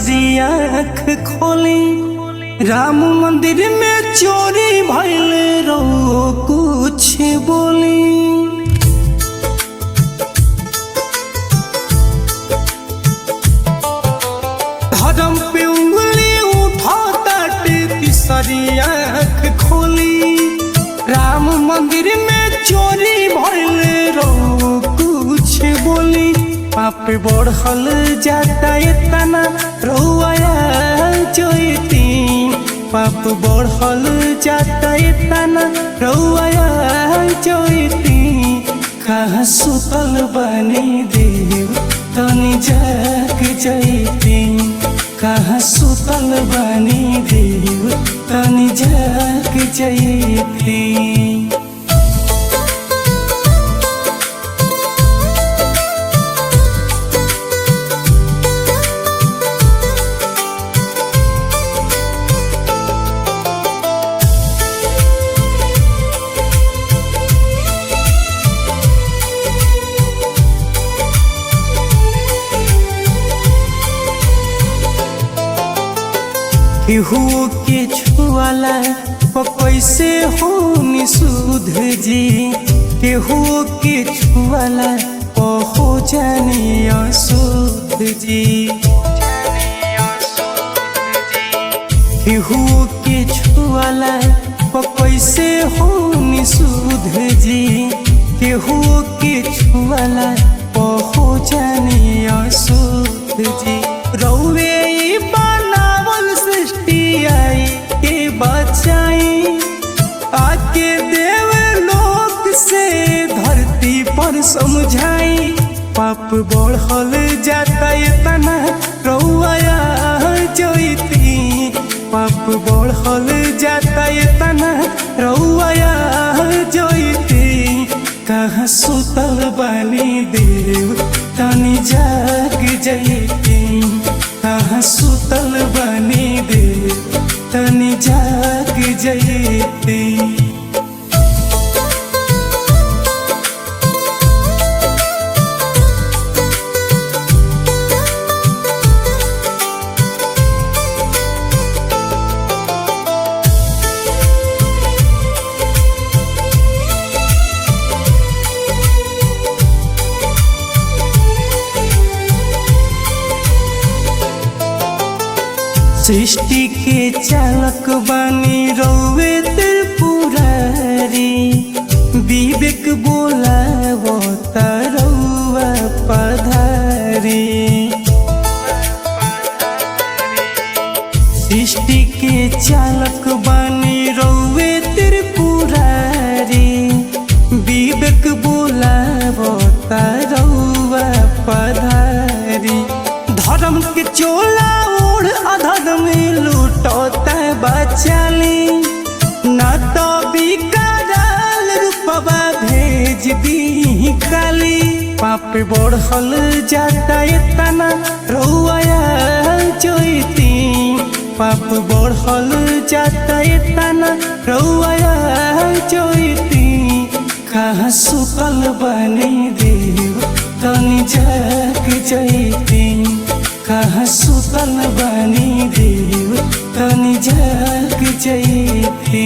तीसरी आँख खोली राम मंदिर में चोरी भइल रो कुछ बोली। धर्म पे उंगली उठा ताटे तीसरी आँख खोली राम मंदिर में चोरी भइल रो कुछ बोली। पाप बढ़ल जाता इतना रोया जोती पाप बढ़ल जाता इतना रोया जोती। कहाँ सुतल बनी देव तनी जाग जैती कहाँ सुतल बनी देव तनी जाग जैती। केहू के छुआला कैसे हो निषुध जी केहू के छुआला हो जाने अशुद्ध जी। केहू के छुआला कैसे हो निषुध जी केहू के छुआला हो जाने अशुद्ध जी। रौवे बचाई आके देव लोक से धरती पर समझाई। पाप बढ़ल जाता इतना रौया जोती पाप बढ़ल जाता इतना रौया जोती। कहाँ सुतल बनी देव तनी जाग जैती कहाँ सुतल बनी देव तनी जाग जैती। सृष्टि के चालक बनी रौवे त्रिपुरारी विवेक बोलावो तरौआ पधारी। सृष्टि के चालक बनी रौवे त्रिपुरारी विवेक बोलावो तरौआ पधारी। धर्म के चोला ओढ़ अधर्म में लूटोता बचाली ना तो बिकराल रूपवा भेज दी काली। पाप बढ़ल जाता इतना रोया जोती पाप बढ़ल जाता इतना रोया जोती। कहाँ सुतल बनी देव तनी जाग जैती कहाँ सुतल बनी देव तनी जाग जैती।